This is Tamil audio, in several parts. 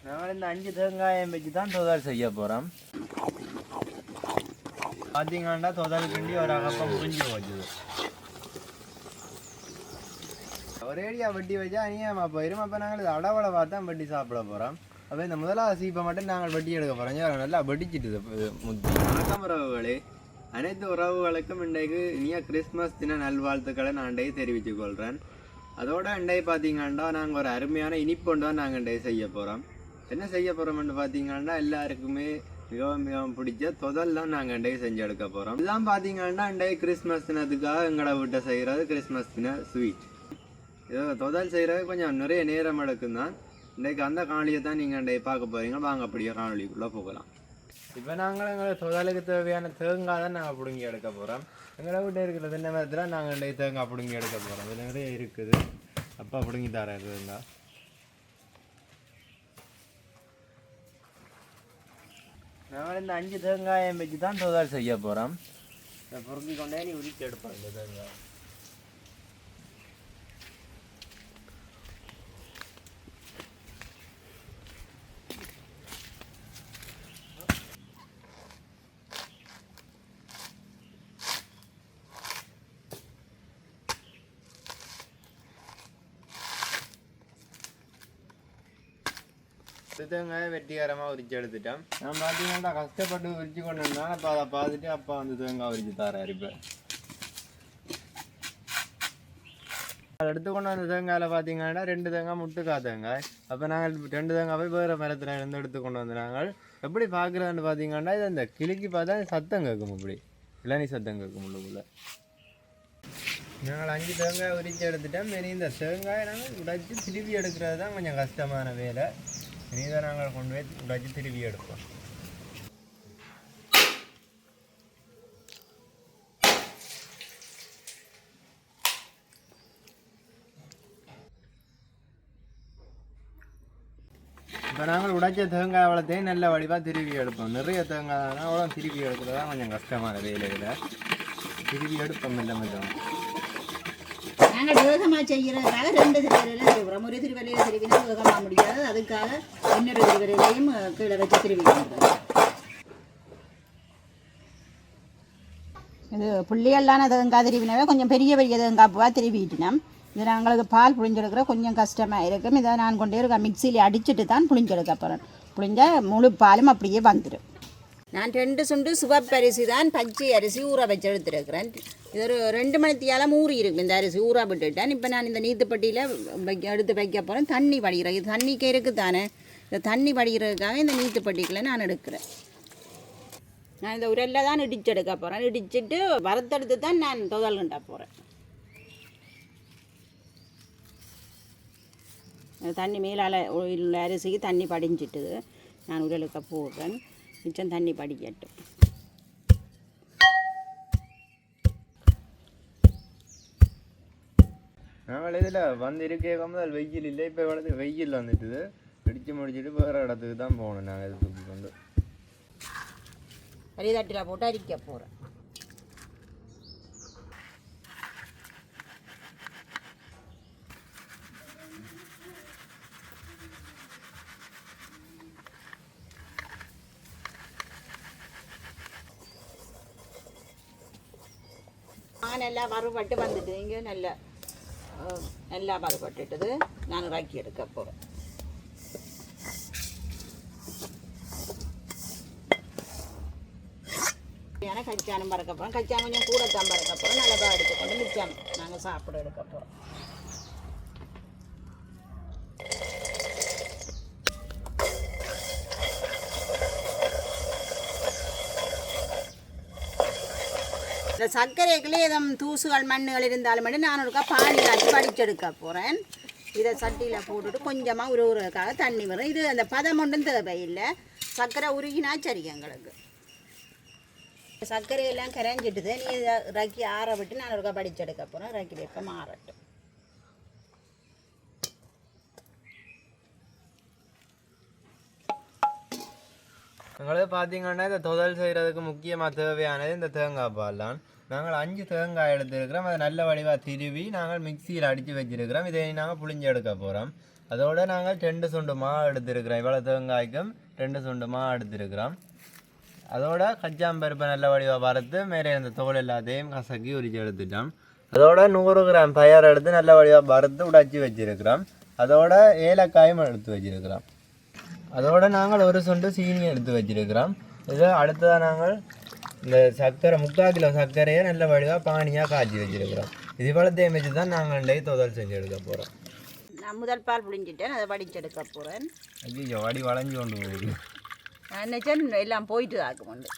நாங்கள் இந்த 5 தேங்காயம் வச்சு தான் தொதல் செய்ய போகிறோம். பார்த்தீங்கன்னா தொதல் கிண்டி ஒரு அகப்பம் புரிஞ்சு போச்சுது. ஒரேடியாக வெட்டி வச்சா அநியாயமாக போயிடும். அப்போ நாங்கள் இது அடவளவாக தான் வெட்டி சாப்பிட போகிறோம். அப்போ இந்த முதலாவது சீப்பை மட்டும் நாங்கள் வெட்டி எடுக்க போகிறோம். நல்லா வெட்டிச்சிட்டுது முத்தி. வணக்கம் உறவுகளே, அனைத்து உறவுகளுக்கும் இன்றைக்கு இனிய கிறிஸ்மஸ் தின நல்வாழ்த்துக்களை நான் இன்றைக்கு தெரிவித்துக் கொள்கிறேன். அதோட இன்றைக்கு பார்த்தீங்கன்னா நாங்கள் ஒரு அருமையான இனிப்பு தான் நாங்கள் இன்றைக்கு செய்ய போகிறோம். என்ன செய்ய போகிறோம்னு பார்த்தீங்கன்னா எல்லாருக்குமே மிகவும் பிடிச்ச தொதல்லாம் நாங்கள் இன்றைக்கு செஞ்சு எடுக்க போகிறோம். இதெல்லாம் பார்த்தீங்கன்னா இன்றைக்கு கிறிஸ்மஸ் தினத்துக்காக எங்களை வீட்டை செய்கிறது கிறிஸ்மஸ் தின ஸ்வீட். இதை தொதல் செய்கிறது கொஞ்சம் நிறைய நேரம் எடுக்கும் தான். இன்றைக்கு அந்த காணொலியை தான் நீங்கள் இன்றைக்கு பார்க்க போகிறீங்க. வாங்க அப்படியே காணொலிக்குள்ளே போகலாம். இப்போ நாங்கள் எங்களை தொதலுக்கு தேவையான தேங்காய் தான் நாங்கள் பிடுங்கி எடுக்க போகிறோம். எங்களை வீட்டில் இருக்கிற தென்னை மரத்தில் நாங்கள் இன்றைக்கு தேங்காய் பிடுங்கி எடுக்க போகிறோம். இது நிறைய இருக்குது. அப்பா பிடுங்கி தரேன் தேங்காய். நாங்கள் இந்த 5 தேங்காயம் வச்சு தான் தொதல் செய்ய போகிறோம். பொறுக்கி கொண்டே நீ உரித்து எடுப்போம் இந்த தேங்காய். தேங்காயை வெட்டிகாரமாக உரிச்சு எடுத்துட்டோம். நான் பார்த்தீங்கன்னா கஷ்டப்பட்டு உரிச்சு கொண்டு வந்தேன். அப்போ அதை பார்த்துட்டு அப்பா வந்து தேங்காய் உரிச்சு தராரு. இப்போ அதை எடுத்துக்கொண்டு வந்த தேங்காயில் பார்த்தீங்கன்னா 2 தேங்காய் முட்டுக்கா தேங்காய். அப்போ நாங்கள் 2 தேங்காய் போய் வேறு மரத்தில் இருந்து எடுத்துக்கொண்டு வந்து நாங்கள் எப்படி பார்க்குறோன்னு பார்த்தீங்கன்னா இது அந்த கிளிக்கு பார்த்தா சத்தம் கேட்கும். இப்படி இளநீ சத்தம் கேட்கும் உள்ளுக்குள்ளே. நாங்கள் 5 தேங்காய் உரிச்சு எடுத்துட்டோம். இனி இந்த தேங்காயை நாங்கள் உடைச்சி திருப்பி எடுக்கிறது தான் கொஞ்சம் கஷ்டமான வேலை. இனிதான் நாங்கள் கொண்டு போய் உடைச்சி திருப்பி எடுப்போம். இப்போ நாங்கள் உடைச்ச தேங்காய் அவ்வளோத்தையும் நல்ல வடிவாக திருப்பி எடுப்போம். நிறைய தேங்காய் அவ்வளோ திருப்பி எடுக்கிறது தான் கொஞ்சம் கஷ்டமான வேலையில். திருப்பி எடுப்போம் இல்லை மட்டும். நாங்கள் வேகமாக செய்கிறதுக்காக 2 திருவரையிலும் திருவுறோம். ஒரு திருவரையில் திருவினா வேகமாக முடியாது. அதுக்காக இன்னொரு திருவரையிலையும் கீழே வச்சு திருவிக்கிறோம். இது புள்ளியெல்லாம் தேங்காய் திருவினாவே கொஞ்சம் பெரிய பெரிய தேங்காய் பூவாக திருவிட்டினோம். இது நாங்களுக்கு பால் புளிஞ்செடுக்கிற கொஞ்சம் கஷ்டமாக இருக்கும். இதை நான் கொண்டே இருக்க மிக்சியில் அடிச்சுட்டு தான் புளிஞ்செடுக்க போகிறேன். புளிஞ்சால் முழு பாலும் அப்படியே வந்துடும். நான் 2 சுண்டு சிவப்பரிசி தான் பச்சை அரிசி ஊற வச்சு எடுத்துருக்கிறேன். இது ஒரு 2 மணித்தியால் ஊறி இருக்கும். இந்த அரிசி ஊற விட்டுட்டேன். இப்போ நான் இந்த நீத்துப்பட்டியில் எடுத்து வைக்க போகிறேன். தண்ணி வடிகிறேன். இது தண்ணிக்கு இருக்குது தானே. இந்த தண்ணி வடிகிறதுக்காக இந்த நீத்துப்பட்டிகளை நான் எடுக்கிறேன். நான் இந்த உரலில் தான் இடிச்சு எடுக்க போகிறேன். இடிச்சுட்டு வறுத்தெடுத்து தான் நான் தொதல் கிண்ட போகிறேன். தண்ணி மேலால் உள்ள அரிசிக்கு தண்ணி படிஞ்சிட்டு நான் உரலுக்கு போடுறேன். மிச்சம் தண்ணி படிக்கட்டும். நாங்கள் இதில் வந்து இருக்க முதல் வெயில் இல்லை. இப்போ இவ்வளோது வெயில் வந்துட்டுது. பிடிச்சு முடிச்சுட்டு வேறு இடத்துக்கு தான் போகணும். நாங்கள் இது தூக்கி கொண்டு கரிதட்டில் போட்டு அரிக்க போகிறேன். நல்லா வறுபட்டு வந்துட்டு இங்கே நல்லா வறுபட்டுட்டுது. நான் இறக்கி எடுக்க போகிறேன். ஏன்னா கச்சானம் பறக்க போகிறோம். கச்சான் கொஞ்சம் கூட தான் பறக்க போகிறோம். நல்லதாக எடுத்துக்கொண்டு மிச்சம் நாங்கள் சாப்பிட எடுக்க போகிறோம். இந்த சர்க்கரைக்குள்ளே எதுவும் தூசுகள் மண்ணுகள் இருந்தாலும் மட்டும் நான் ஒருக்கா பானி காய்ச்சி படிச்செடுக்க போகிறேன். இதை சட்டியில் போட்டுட்டு கொஞ்சமாக உருவுறதுக்காக தண்ணி வரும். இது அந்த பதம் ஒன்றும் தேவையில்லை. சர்க்கரை உருகினா சரி எங்களுக்கு. சர்க்கரையெல்லாம் கரைஞ்சிட்டுது. நீ இதை இறக்கி ஆற விட்டு நான் ஒருக்கா படிச்செடுக்க போகிறேன். இறக்கி வைக்க மாறட்டும். எங்களுக்கு பார்த்தீங்கன்னா இந்த தொதல் செய்கிறதுக்கு முக்கியமாக தேவையானது இந்த தேங்காய் பால் தான். நாங்கள் 5 தேங்காய் எடுத்துருக்கிறோம். அதை நல்ல வடிவாக திருவி நாங்கள் மிக்சியில் அடித்து வச்சுருக்கிறோம். இதை நாங்கள் புளிஞ்சு எடுக்க போகிறோம். அதோட நாங்கள் 2 சுண்டு மா எடுத்துருக்கிறோம். இவ்வளோ தேங்காய்க்கும் 2 சுண்டு மா எடுத்துருக்கிறோம். அதோட கச்சாம்பருப்பை நல்ல வடிவாக வறுத்து மேலே இருந்த தோல் எல்லாத்தையும் கசக்கி உரிச்சு எடுத்துட்டோம். அதோட 100 கிராம் பயர் எடுத்து நல்ல வடிவாக வறுத்து உடைச்சி வச்சிருக்கிறோம். அதோட ஏலக்காயும் எடுத்து வச்சிருக்கிறோம். அதோட நாங்கள் 1 சுண்டு சீனி எடுத்து வச்சிருக்கிறோம். இதை அடுத்ததாக நாங்கள் இந்த சர்க்கரை 3/4 கிலோ சர்க்கரையை நல்ல வடிவாக பானியாக காய்ச்சி வச்சிருக்கிறோம். இது வளத்தையும் வச்சு தான் நாங்கள் தொதல் செஞ்சு எடுக்க போகிறோம். நான் முதல் பால் புளிஞ்சிட்டேன், அதை வடிச்செடுக்க போகிறேன். ஐயோ வடி வளைஞ்சு கொண்டு போகுது. நான் நினச்சேன் எல்லாம் போயிட்டு ஆக்குமண்டு.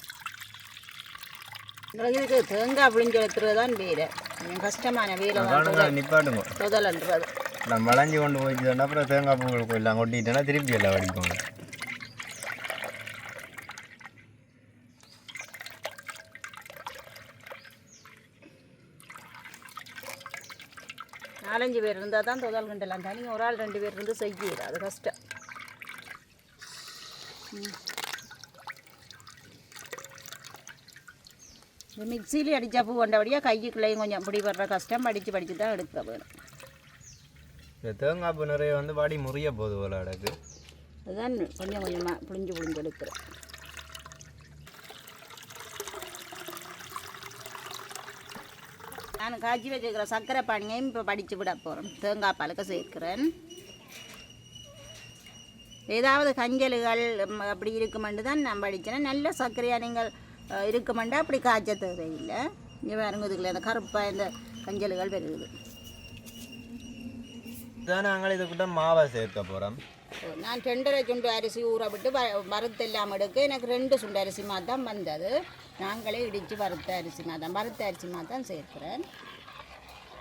இதுக்கு தேங்காய் புளிஞ்சு எடுத்துறது தான் வேலை, கொஞ்சம் கஷ்டமான வேலை தான் நிப்பாட்டுங்க தொதல்ன்றது. நான் வளைஞ்சு கொண்டு போயிட்டு அப்புறம் தேங்காய் பூக்கள் எல்லாம் கொட்டிட்டேன்னா திருப்பி எல்லாம் வடிப்போங்க. நாலஞ்சு பேர் இருந்தால் தான் தொதல் கண்டலாம், தனி ஒரு ஆள் 2 பேர் இருந்து செய்யல, அது கஷ்டம். இந்த மிக்சியிலே அடித்தா பூ கொண்டபடியாக கைக்குள்ளேயும் கொஞ்சம் பிடிபடுற கஷ்டம், படித்து தான் எடுக்க வேணும். இந்த தேங்காய் பூ நிறைய வந்து வாடி முறிய போகுது போல அடக்கு, அதுதான் கொஞ்சம் கொஞ்சமாக புளிஞ்சு எடுக்கிறேன். நான் காய்ச்சி வச்சுருக்கிற சர்க்கரை பானியையும் இப்போ படித்து விட போகிறேன். தேங்காய் பாலுக்கு சேர்க்கிறேன். ஏதாவது கஞ்சல்கள் அப்படி இருக்குமெண்டு தான் நான் படித்தேன். நல்ல சர்க்கரையாக நீங்கள் இருக்குமெண்டா அப்படி காய்ச்ச தேவையில்லை. இங்கே வேறுங்குதுல இந்த கருப்பாக இந்த கஞ்சல்கள் வருது. இதான் நாங்கள் இதுக்கிட்ட மாவை சேர்க்க போகிறோம். நான் 2.5 சுண்டு அரிசி ஊற விட்டு வறுத்து எல்லாம் எடுக்க எனக்கு 2 சுண்டு அரிசி தான் வந்தது. நாங்களே இடித்து வறுத்த அரிசி தான் சேர்க்கிறேன்.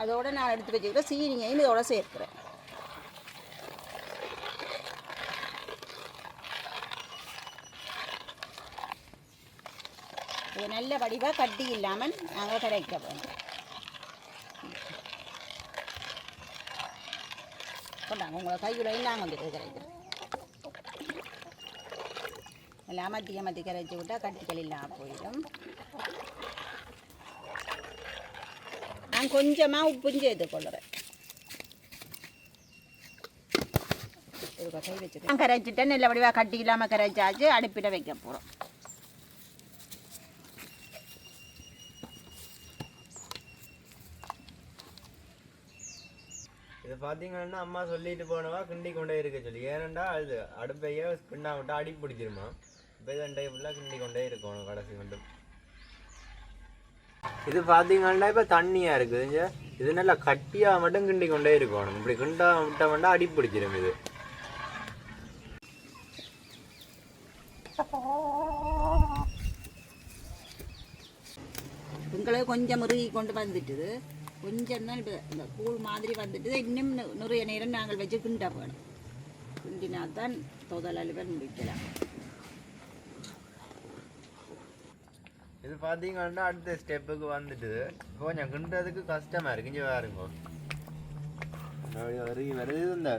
அதோடு நான் எடுத்து வச்சுக்கிற சீனியையும் இதோட சேர்க்கிறேன். இது நல்ல வடிவாக கட்டி இல்லாமல் நாங்கள் கரைக்க வேணும். கொண்டாங்க உங்களை கையுறையும் நாங்கள் வந்துட்டு கரைக்கிறோம். எல்லாம் அமர்த்தி கரைச்சி விட்டால் கட்டிகள் இல்லாமல் போயிடும். நான் கொஞ்சமாக உப்பும் சேர்த்து கொள்ளுறேன். கை வச்சுட்டு நான் கரைச்சிட்டேன். நல்ல வடிவாக கட்டி இல்லாமல் கரைச்சாச்சு. அடுப்பிட வைக்க போகிறோம். இது பார்த்தீங்கன்னா அம்மா சொல்லிட்டு போனவா கிண்டி கொண்டே இருக்க சொல்லி, ஏனண்டா அது அடுப்பையே கிண்டா விட்டா அடி பிடிச்சிருமா. இப்போ இது 2 ஃபுல்லாக கிண்டி கொண்டே இருக்கணும் கடைசி கொண்டு. இது பார்த்தீங்கன்னா இப்போ தண்ணியாக இருக்குது. இது நல்லா கட்டியாக மட்டும் கிண்டி கொண்டே இருக்கணும். இப்படி கிண்டா விட்ட வேண்டாம் அடி பிடிச்சிரும். இது உங்களை கொஞ்சம் முருகி கொண்டு வந்துட்டுது. கொஞ்சம் தான் இப்போ இந்த கூழ் மாதிரி வந்துட்டு இன்னும் நிறைய நேரம் நாங்கள் வச்சு கிண்டா போகணும். கிண்டினா தான் தொதல் அலுவல் முடிக்கலாம். இது பார்த்தீங்கன்னா அடுத்த ஸ்டெப்புக்கு வந்துட்டு கொஞ்சம் கிண்டுறதுக்கு கஷ்டமாக இருக்கு. இங்கே பாருங்க வருது இந்த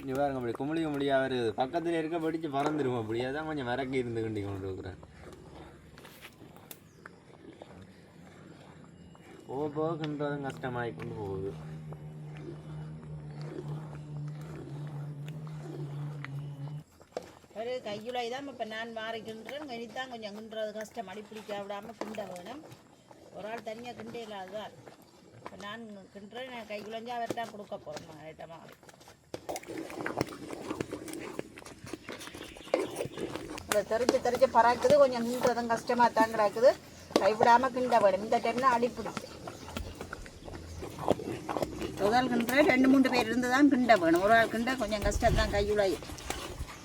இங்கே பாருங்க அப்படி குமிழியாக வருது. பக்கத்தில் இருக்க படித்து பறந்துருவோம். அப்படியே தான் கொஞ்சம் விறக்கி இருந்து கிண்டி கொண்டு இருக்கிறேன். போக கிண்டுறதும் கஷ்டமாகி கொண்டு போகுது. ஒரு கையுலை தான் இப்போ நான் மாறிக்கின்றேன். கணித்தான் கொஞ்சம் கிண்டுறது கஷ்டம். அடி பிடிக்க விடாமல் கிண்ட வேணும். ஒரு ஆள் தனியாக கிண்டே இல்லாததான். இப்போ நான் கிண்டுறேன். நான் கைக்குலைஞ்சா அவர்கிட்ட கொடுக்க போகிறேன். ரைட்ட மாறி அதை தெரிஞ்சு பறக்குது. கொஞ்சம் கிண்டுறதும் கஷ்டமாக தான் கிடக்குது. கைவிடாமல் கிண்ட வேணும். இந்த டைமில் அடி பிடிச்சி முதல் கிண்டுற 2-3 பேர் இருந்து தான் கிண்ட வேணும். ஒரு ஆள் கிண்ட கொஞ்சம் கஷ்டம் தான். கையுலை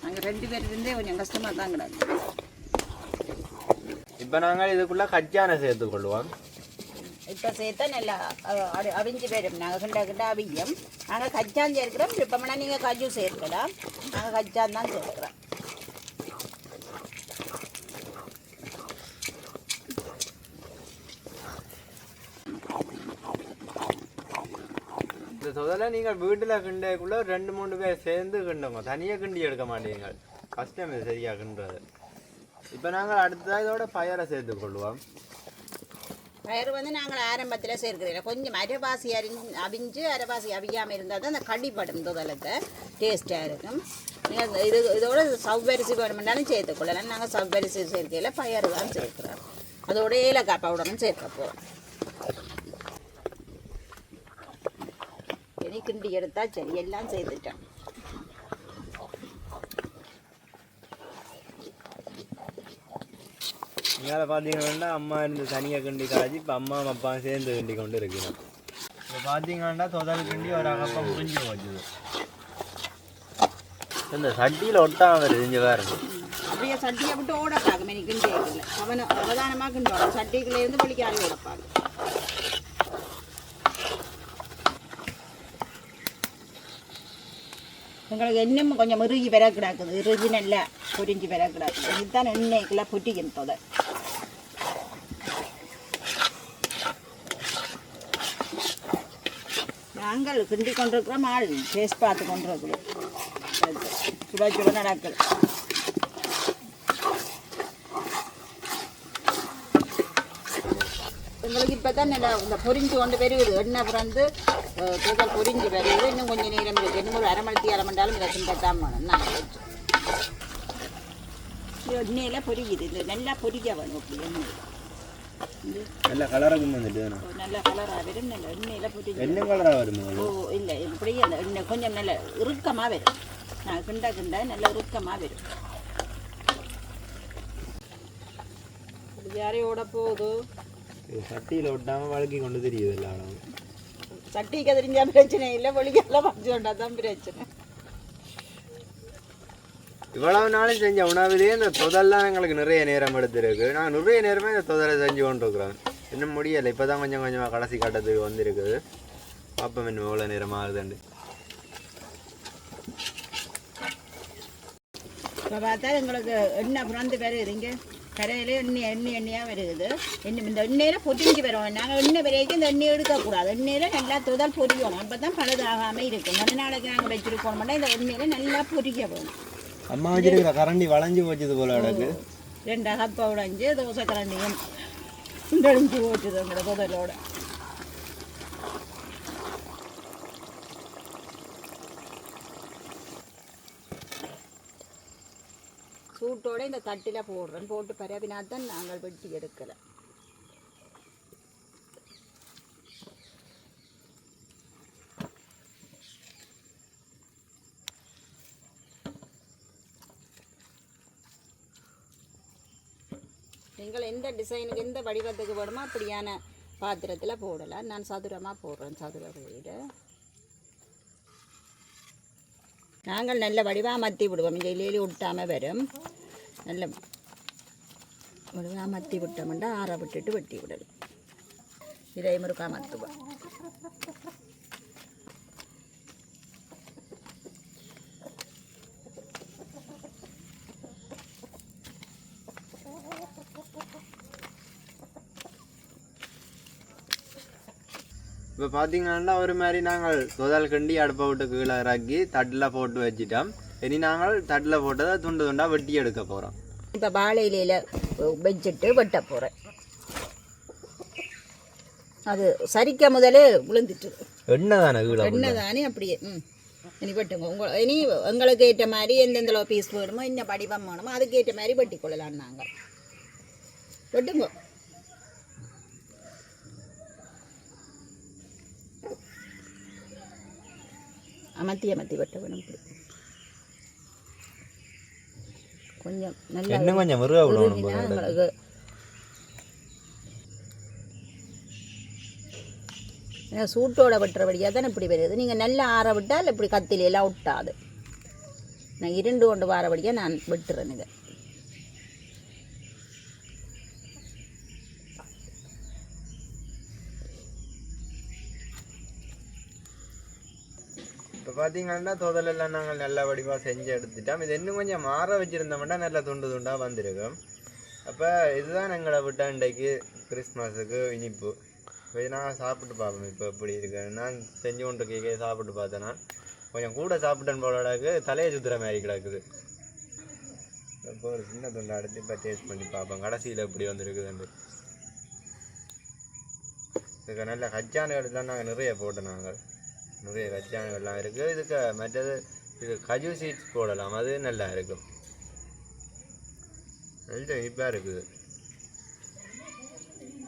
நாங்கள் 2 பேர் இருந்தே கொஞ்சம் கஷ்டமாக தான் கிடக்கு. இப்போ நாங்கள் இதுக்குள்ளே கச்சானை சேர்த்துக்கொள்வோம். இப்போ சேர்த்தா நல்லா அவிஞ்சு போயிடும். நாங்கள் கிண்ட அவியும். நாங்கள் கச்சான் சேர்க்கிறோம். விருப்பம்னா நீங்கள் கஜு சேர்க்கலாம். நாங்கள் கச்சான் தான் சேர்க்கிறோம். இந்த தொதலை நீங்கள் வீட்டில் கிண்டக்குள்ளே 2-3 பேர் சேர்ந்து கிண்டுங்க. தனியாக கிண்டி எடுக்க மாட்டீங்க. கஷ்டம் இது சரியாக கிண்டுறது. இப்போ நாங்கள் அடுத்ததாக இதோட பயரை சேர்த்துக்கொள்வோம். பயிர் வந்து நாங்கள் ஆரம்பத்தில் சேர்க்கிறதில்ல, கொஞ்சம் அரைவாசி அவிஞ்சு அரைவாசி அவியாமல் இருந்தால் தான் அந்த கடிப்படும் துதலுக்கு டேஸ்ட்டாக இருக்கும். நீங்கள் இதோட சவ்வரிசி வேணுமென்றாலும் சேர்த்துக்கொள்ளலாம். நாங்கள் சவ்வரிசி சேர்க்கையில் பயிர் தான் சேர்க்குறோம். அதோட ஏலக்காய் பவுடரும் சேர்க்க போகிறோம். இனி கிண்டி எடுத்தால் சரி, எல்லாம் சேர்த்துட்டோம். இங்கே பார்த்தீங்கன்னா அம்மா இருந்து தனியாக கிண்டி காய்ச்சி இப்போ அம்மா அப்பா சேர்ந்து கிண்டி கொண்டு இருக்கணும். இப்போ பார்த்தீங்கன்னா தொதல் கிண்டி ஒரு அகப்பம் புரிஞ்சு போச்சுது. இந்த சட்டியில் ஒட்டாமல் வருது இங்கே வேறு. அப்படியே சட்டியை விட்டு ஓடப்பாங்க மெனி கிண்டி இல்லை அவதானமாக கிண்டோட சட்டிக்குள்ளேருந்து பிடிக்காது ஓடப்பாங்க. எங்களுக்கு இன்னும் கொஞ்சம் இறுகி விர கிடக்குது, இறுகி நல்லா பொரிஞ்சு விர கிடக்குது. இதுதான் எண்ணெய்க்குலாம் பொட்டிக்கணும் தொதை. நாங்கள் கிண்டி கொண்டிருக்கிறோம், ஆள் டேஸ்ட் பார்த்து கொண்டிருக்கிறோம். சுட சுட நடக்குது. எங்களுக்கு இப்போ தான் நல்லா இந்த பொரிஞ்சு கொண்டு வருது, எண்ணெய் பிறந்து தூக்கல் பொரிஞ்சு வருது. இன்னும் கொஞ்சம் நேரம் இருக்குது, இன்னும் ஒரு அரை மண்டாலும் இதை கிண்டத்தான் வேணும். நான் வச்சு எண்ணெயில் பொரிக்குது, இது நல்லா பொரிக்க வேணும். அப்படி எண்ணெய் நல்ல கலராக வந்துட்டு நல்ல கலராக வரும். நல்ல எண்ணெயில் பொரிச்சு என்ன கலராக வரும்? ஓ இல்லை, இப்படியே அந்த எண்ணெய் கொஞ்சம் நல்ல இறுக்கமாக வரும். நான் கிண்ட நல்ல இறுக்கமாக வரும். யாரையோட போகுது சட்டியில் ஒட்டாமல் வழக்கி கொண்டு தெரியுது எல்லாம். சட்டிக்கு தெரிஞ்சா பிரச்சனை இல்லை, ஒளிக்கெல்லாம் வச்சு கொண்டா தான் பிரச்சனை. இவ்வளவு நாளும் செஞ்ச உணவுலேயே இந்த தொதல்லாம் எங்களுக்கு நிறைய நேரம் எடுத்துருக்கு. நான் நிறைய நேரமே இந்த தொதலை செஞ்சு கொண்டிருக்கிறேன். இன்னும் முடியலை, இப்போ தான் கொஞ்சம் கொஞ்சமாக கடைசி கட்டத்துக்கு வந்திருக்குது. பார்ப்போம் இன்னும் எவ்வளோ நேரம் ஆகுதுண்டு. இப்போ பார்த்தா எங்களுக்கு எண்ணெய் பிறந்து வருது, இங்கே கரையிலே எண்ணெயாக வருது. இந்த எண்ணெயில் பொட்டிஞ்சு வரும். நாங்கள் எண்ணெய் வரைக்கும் இந்த எண்ணெய் எடுக்கக்கூடாது. எண்ணெயில் நல்லா தொதல் பொரியணும், அப்போ தான் பழுதாகாமல் இருக்கும். நல்ல நாளைக்கு நாங்கள் வச்சுருக்கோம் மாட்டோம், இந்த எண்ணெயில் நல்லா பொரிக்க வேணும். அம்மா வச்சிருக்கிற கரண்டி வளைஞ்சு போச்சது போல எனக்கு. 2 கப்பை உடைஞ்சு தோசை கரண்டியும் உடஞ்சி போச்சுது எங்களோட தொதலோட. சூட்டோட இந்த தட்டில் போடுறோம், போட்டு பரவினா தான் நாங்கள் வெட்டி எடுக்கலை. நீங்கள் எந்த டிசைனுக்கு எந்த வடிவத்துக்கு வேணுமோ அப்படியான பாத்திரத்தில் போடலாம். நான் சதுரமாக போடுறேன், சதுர வழியில். நாங்கள் நல்ல வடிவாக மத்தி விடுவோம், இங்கே இலையிலே விட்டாமல் வரும். நல்ல வடிவாக மத்தி விட்டோம்னா ஆற விட்டுட்டு வெட்டி விடலாம். இதை முறுக்கா மத்துவோம். இப்போ பார்த்தீங்கன்னா ஒரு மாதிரி நாங்கள் தொதல் கண்டி அடுப்பை விட்டு கீழே இறக்கி தட்டில் போட்டு வச்சுட்டோம். இனி நாங்கள் தட்டில் போட்டதை துண்டு துண்டாக வெட்டி எடுக்க போகிறோம். இப்போ வாழை இலையில் வச்சுட்டு வெட்ட போகிறேன். அது சரிக்க முதலே விழுந்துட்டு எண்ணெய் தானே கீழே, எண்ணெய் தானே அப்படியே. இனி வெட்டுங்க. இனி எங்களுக்கு ஏற்ற மாதிரி எந்தெந்த பீஸ் வேணுமோ, என்ன வடிவம் வேணுமோ அதுக்கேற்ற மாதிரி வெட்டி கொள்ளலாம். நாங்கள் வெட்டுங்க. அமர்த்தி வெட்ட வேணும். கொஞ்சம் நல்லா கொஞ்சம் எங்களுக்கு சூட்டோட வெட்டுறபடியாக தானே இப்படி வருது. நீங்கள் நல்லா ஆற விட்டால் இப்படி கத்திலையெல்லாம் விட்டாது. நான் 2 கொண்டு வாரபடியாக நான் வெட்டுறேன். இதை இப்போ பார்த்தீங்கன்னா தொதலெல்லாம் நாங்கள் நல்ல வடிவாக செஞ்சு எடுத்துட்டோம். இது இன்னும் கொஞ்சம் மாற வச்சுருந்தோம்னா நல்லா துண்டு துண்டாக வந்திருக்கும். அப்போ இதுதான் எங்களை விட்டா இன்றைக்கு கிறிஸ்மஸுக்கு இனிப்பு. இப்போ நான் சாப்பிட்டு பார்ப்போம் இப்போ எப்படி இருக்கு. நான் செஞ்சு கொண்டு கேட்க சாப்பிட்டு பார்த்தேன்னா கொஞ்சம் கூட சாப்பிட்டேன் போலடாக்கு தலையை சுற்றுற மாதிரி கிடக்குது. இப்போ ஒரு சின்ன துண்டை எடுத்து இப்போ டேஸ்ட் பண்ணி பார்ப்போம் கடைசியில் எப்படி வந்துருக்குதுன்னு. இதுக்கு நல்ல கச்சானுகள்லாம் நாங்கள் நிறைய போட்டோம். நாங்கள் நிறைய கச்சானுகள்லாம் இருக்குது. இதுக்கு மற்றது இது கஜு சீட்ஸ் போடலாம், அது நல்லா இருக்கும். நல்ல இனிப்பாக இருக்குது.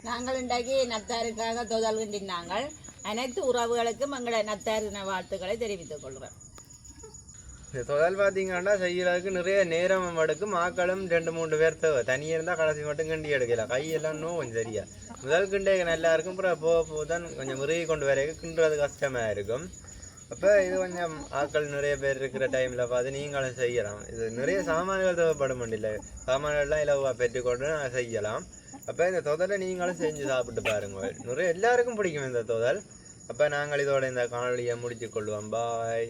நாங்கள் இன்றைக்கு நத்தாருக்காக தொதல் கிண்டினாங்கள். அனைத்து உறவுகளுக்கும் எங்களை நத்தாரின வாழ்த்துக்களை தெரிவித்துக் கொள்கிறேன். இந்த தொதல் பார்த்தீங்கன்னா செய்யறதுக்கு நிறைய நேரம் எடுக்கும். ஆக்களும் 2-3 பேர் தேவை. தனியாக இருந்தால் கடைசி மட்டும் கிண்டி எடுக்கலாம். கையெல்லாம் இன்னும் கொஞ்சம் சரியா. முதல் கிண்டே நல்லா இருக்கும். அப்புறம் போக தான் கொஞ்சம் முறுகி கொண்டு வர கிண்டுறது கஷ்டமாக இருக்கும். அப்போ இது கொஞ்சம் ஆக்கள் நிறைய பேர் இருக்கிற டைமில் பார்த்து நீங்களும் செய்யலாம். இது நிறைய சாமான்கள் தேவைப்பட முடியல. சாமான்கள்லாம் இலவாக பெற்றுக்கொண்டு நான் செய்யலாம். அப்போ இந்த தொதலை நீங்களும் செஞ்சு சாப்பிட்டு பாருங்கள். நிறைய எல்லாருக்கும் பிடிக்கும் இந்த தொதல். அப்போ நாங்கள் இதோட இந்த காணொலியை முடித்து கொள்வோம். பாய்.